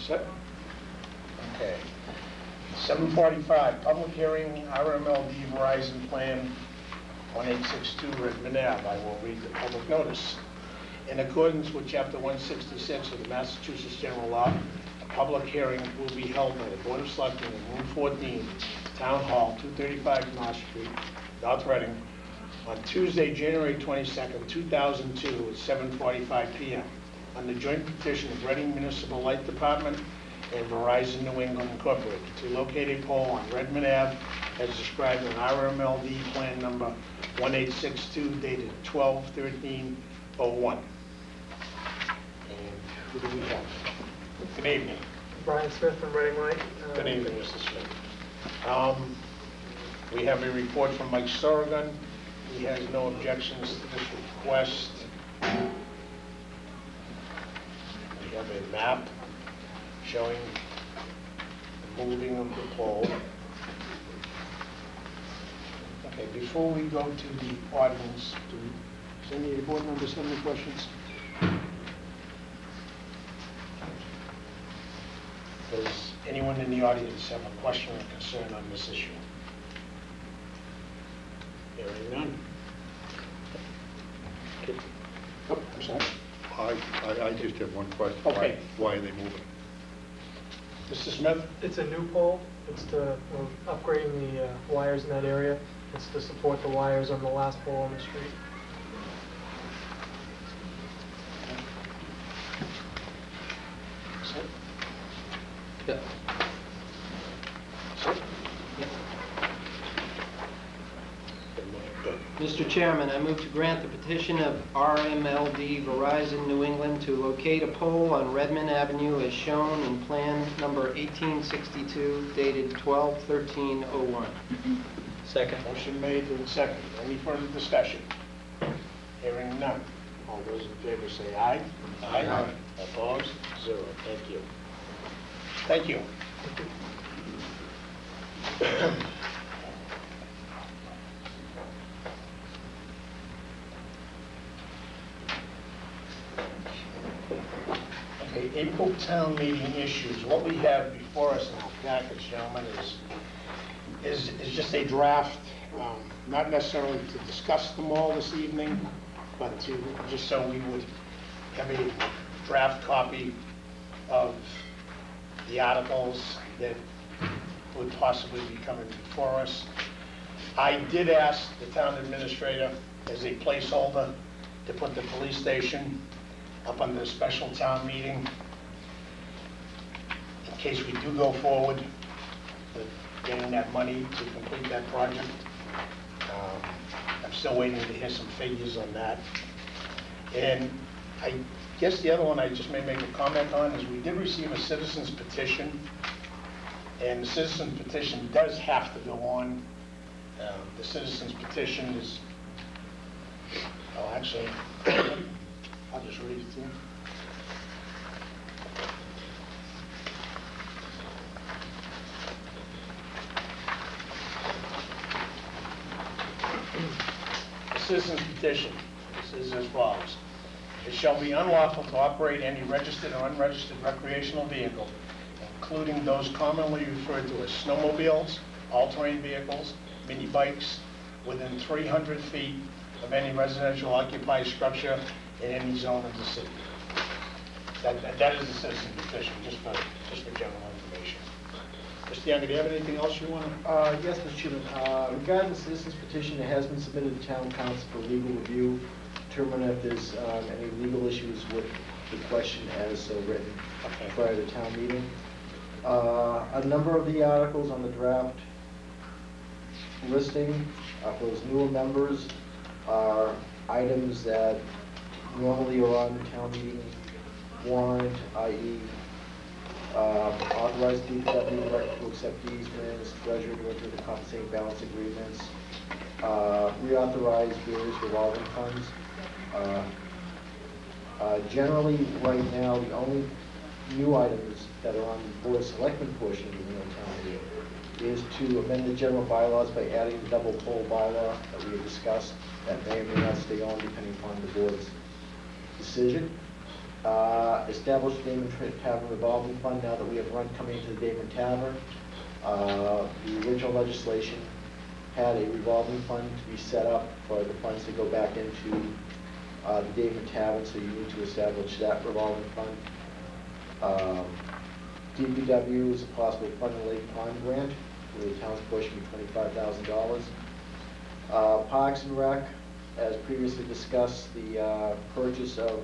Set. Okay. 7:45, public hearing, RMLD Verizon Plan 1862 Redmond Ave. I will read the public notice. In accordance with Chapter 166 of the Massachusetts General Law, a public hearing will be held by the Board of Selectmen in Room 14, Town Hall, 235 North Street, North Reading, on Tuesday, January 22nd, 2002, at 7:45 p.m. on the joint petition of Reading Municipal Light Department and Verizon New England Incorporated to locate a pole on Redmond Ave as described in RMLD Plan Number 1862 dated 12/13/01. And who do we have? Good evening. Brian Smith from Reading Light. Good evening, Mr. Smith. We have a report from Mike Sorrigan. He has no objections to this request. We have a map showing the moving of the pole. Okay, before we go to the audience, does any of the board members have any questions? Does anyone in the audience have a question or concern on this issue? Hearing none. Okay. Oh, I'm sorry. I just have one question. Okay. Why are they moving? Mr. Smith? It's a new pole. It's to, we're upgrading the wires in that area. It's to support the wires on the last pole on the street. Sir? Yeah. Sir? Mr. Chairman, I move to grant the petition of RMLD Verizon New England to locate a pole on Redmond Avenue as shown in Plan Number 1862 dated 12/13/01. Second. Motion made and second. Any further discussion? Hearing none. All those in favor say aye. Aye. Aye. Opposed? 0. Thank you. Thank you. Okay, April town meeting issues. What we have before us in our package, gentlemen, is just a draft, not necessarily to discuss them all this evening, but to, just so we would have a draft copy of the articles that would possibly be coming before us. I did ask the town administrator as a placeholder to put the police station up under a special town meeting in case we do go forward with getting that money to complete that project. I'm still waiting to hear some figures on that. And I guess the other one I just may make a comment on is we did receive a citizen's petition, and the citizen's petition does have to go on. The citizen's petition is, oh, actually, I'll just read it to you. The citizen's petition is as follows. It shall be unlawful to operate any registered or unregistered recreational vehicle, including those commonly referred to as snowmobiles, all-terrain vehicles, mini bikes, within 300 feet of any residential occupied structure in any zone of the city. That is the citizen petition, just for general information. Mr. Younger, do you have anything else you want to? Yes, Mr. Chairman. Regarding the citizen's petition, it has been submitted to town council for legal review, determine if there's any legal issues with the question as written prior to town meeting. A number of the articles on the draft listing of those newer members are items that normally are on the town meeting warrant, i.e. authorize DPW director to accept easements, treasurer to enter the compensating balance agreements, reauthorize various revolving funds. Generally, right now, the only new items that are on the Board of Selectmen portion of the annual town meeting is to amend the general bylaws by adding the double poll bylaw that we have discussed, that may or may not stay on depending upon the board's decision. Establish the Damon Tavern revolving fund now that we have run coming into the Damon Tavern. The original legislation had a revolving fund to be set up for the funds to go back into the Damon Tavern, so you need to establish that revolving fund. DPW is a possible fund and lake pond grant, where the town's portion would be $25,000. Parks and Rec, as previously discussed, the purchase of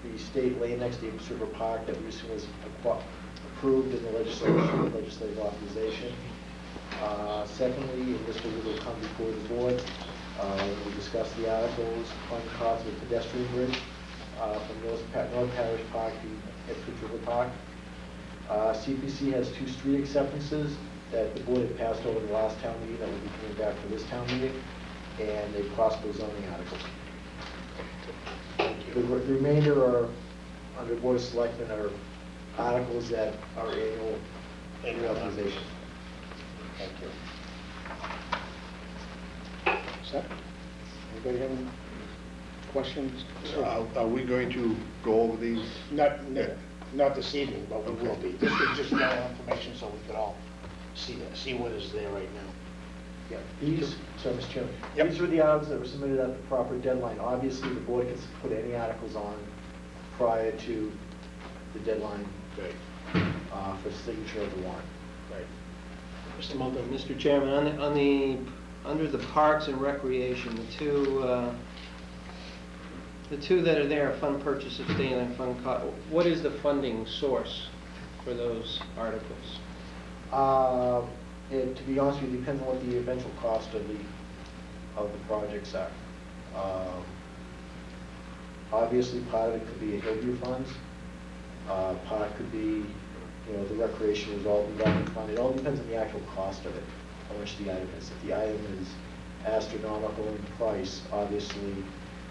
the state land next to Ames River Park that recently was approved in the legislative authorization. Secondly, and this will come before the board, we discussed the articles, fund costs of the pedestrian bridge from North Parish Park to Ipswich River Park. CPC has 2 street acceptances that the board had passed over the last town meeting that will be coming back for this town meeting, and a possible zoning articles. The remainder are, under Board of Selectmen, are articles that are annual authorization. Thank you. Sir, anybody have any questions? Are we going to go over these? Not this evening, but we will be. This is just more information so we could all see what is there right now. Yeah, these, sorry, Mr. Chairman, Yep. these were the articles that were submitted at the proper deadline. Obviously, the board can put any articles on prior to the deadline Right. For signature of the warrant. Right. Mr. Mulder. Mr. Chairman, under the Parks and Recreation, the two that are there, fund purchase of state and fund cost, what is the funding source for those articles? To be honest with you, it depends on what the eventual cost of the projects are. Obviously, part of it could be a Hillview funds. Part could be, the recreation revolving fund. It all depends on the actual cost of it, how much the item is. If the item is astronomical in price, obviously,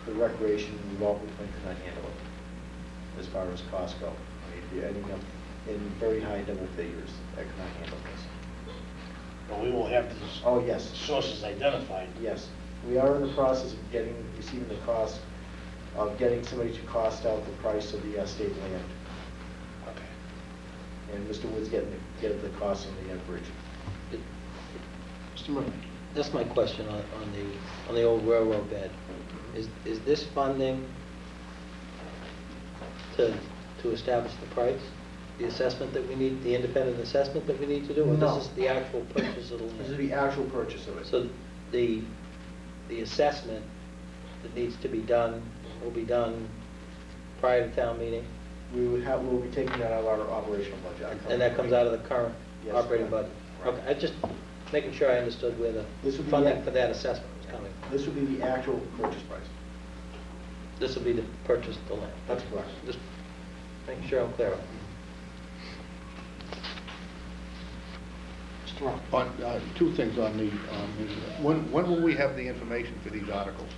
the recreation revolving fund cannot handle it as far as costs go. I mean, if you're ending up in very high double figures, that cannot handle this. But we will have these Oh, yes. sources identified. Yes, we are in the process of receiving the cost of getting somebody to cost out the price of the state land. Okay. And Mr. Wood's getting the cost on the bridge. Mr. Murphy? That's my question on the old railroad bed. Is this funding to establish the price? The assessment that we need, the independent assessment that we need to do? Or No. this is the actual purchase of the land? This is the actual purchase of it. So the assessment that needs to be done will be done prior to town meeting? We'll be taking that out of our operational budget. And that comes out of the current Yes, operating correct. budget? Okay, I just making sure I understood where the This would be funding the- for that assessment was coming from. This would be the actual purchase price. This will be to purchase the land? That's correct. Just making sure I'm clear on it. Mr. Murphy? On, 2 things on the, when will we have the information for these articles?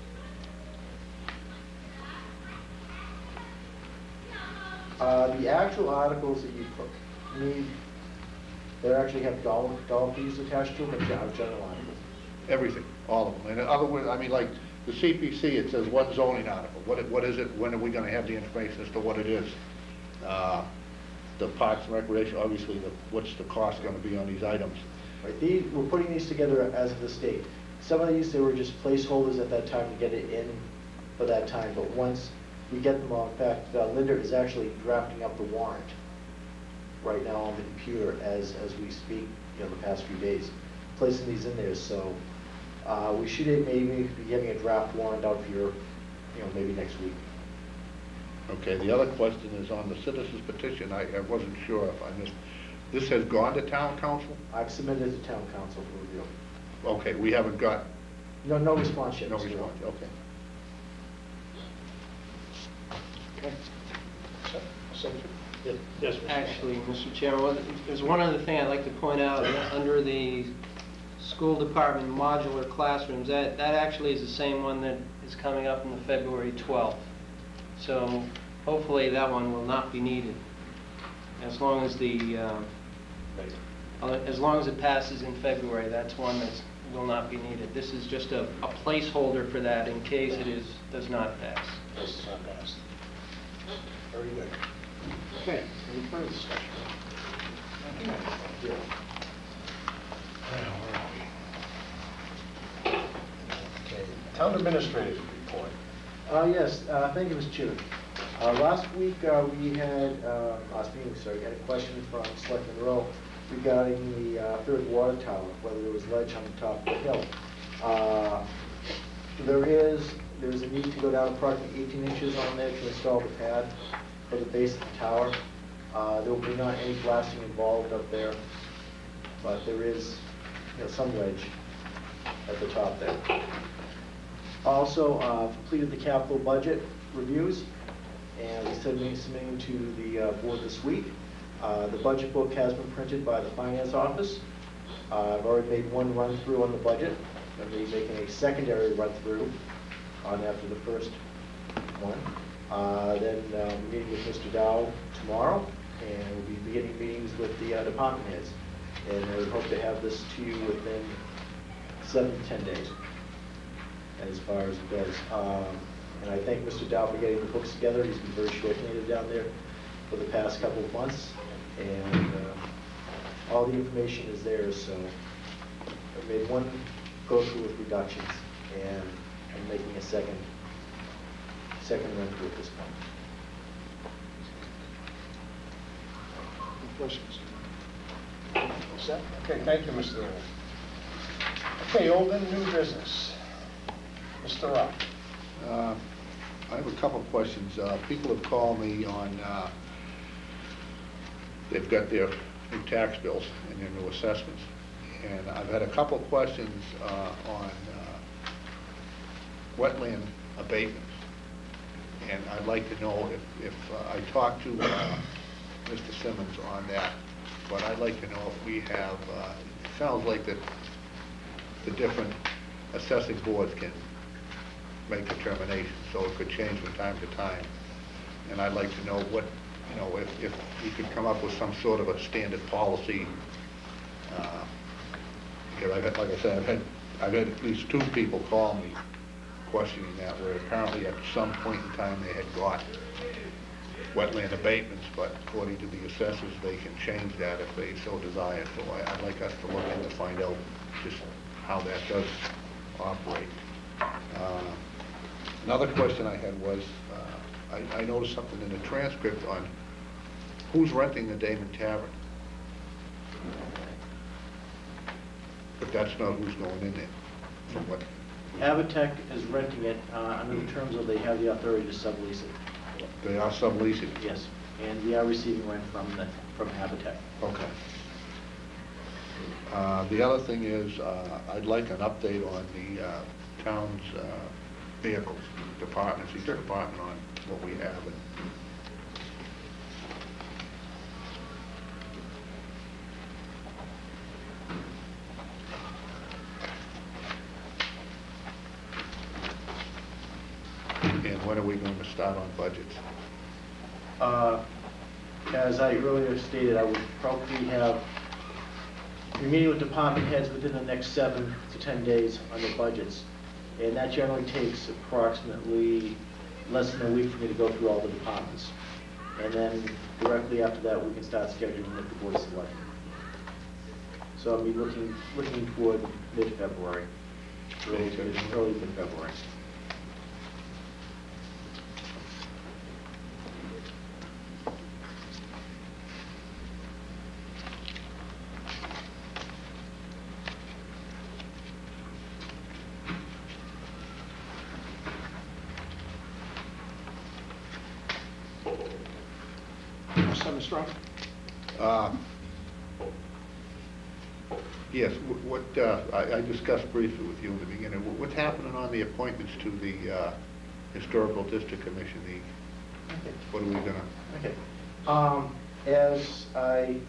The actual articles that you need, they actually have dollar fees attached to them, and general articles. Everything, all of them. And in other words, I mean, like, the CPC, it says one zoning article. What is it? When are we gonna have the information as to what it is? The Parks and Recreation, obviously, what's the cost gonna be on these items? Right, we're putting these together as of the state. Some of these, they were just placeholders at that time to get it in for that time, but once we get them all, in fact, Linda is actually drafting up the warrant right now on the computer as we speak, the past few days, placing these in there, so we should maybe be getting a draft warrant out here, maybe next week. Okay, the other question is on the citizens petition. I wasn't sure if I missed. This has gone to town council? I've submitted it to town council for review. Okay, we haven't got, No response yet. no Mr. response, okay. Okay. Yes, Mr. Actually, Mr. Chairman, there's one other thing I'd like to point out. Under the school department modular classrooms, that actually is the same one that is coming up on the February 12th. So hopefully that one will not be needed, as long as as long as it passes in February. That's one that will not be needed. This is just a placeholder for that in case does not pass. This is not passed. Very good. Okay, any further discussion? Yeah. Where are we? Okay, town administrator's report. Yes, thank you, Mr. Chairman. Last week, we had, last meeting, sorry, we had a question from Selectman Rowe regarding the third water tower, whether there was ledge on the top of the hill. There's a need to go down approximately 18 inches on there to install the pad for the base of the tower. There will be not any blasting involved up there, but there is, some ledge at the top there. Also, completed the capital budget reviews, and we submitting to the board this week. The budget book has been printed by the finance office. I've already made one run through on the budget. I'm going to be making a secondary run through after the first one. Then meeting with Mr. Dow tomorrow, and we'll be beginning meetings with the department heads. And I would hope to have this to you within 7 to 10 days, as far as it goes. And I thank Mr. Dow for getting the books together. He's been very short-handed down there for the past couple of months, and all the information is there. So I made one go-through with reductions, and I'm making a second run through at this point. Any questions? All set? Okay, thank you, Mr. Aaron. Okay, old and new business. Mr. Rock. I have a couple of questions. People have called me on, they've got their new tax bills and their new assessments. And I've had a couple of questions on wetland abatements. And I'd like to know if I talked to Mr. Simmons on that, but I'd like to know if we have, it sounds like that the different assessing boards can make determinations, so it could change from time to time. And I'd like to know what, if you could come up with some sort of a standard policy. Because I've had, like I said, I've had at least 2 people call me questioning that, where apparently at some point in time they had got wetland abatements, but according to the assessors, they can change that if they so desire. So I'd like us to look in to find out just how that does operate. Another question I had was, I noticed something in the transcript on who's renting the Damon Tavern. But that's not who's going in there, from what? Avatech is renting it under the terms of they have the authority to sublease it. They are subleasing it? Yes, and we are receiving rent from Avatech. Okay. The other thing is, I'd like an update on the town's vehicles, departments, each department on what we have. And when are we going to start on budgets? As I earlier stated, I would probably have a meeting with department heads within the next 7 to 10 days on their budgets. And that generally takes approximately less than a week for me to go through all the departments. And then directly after that, we can start scheduling with the board of selectmen. So I'll be looking toward mid-February, early mid-February. Mr. Rock? Yes, I discussed briefly with you in the beginning, what's happening on the appointments to the Historical District Commission? Okay. What are we gonna? Okay. As I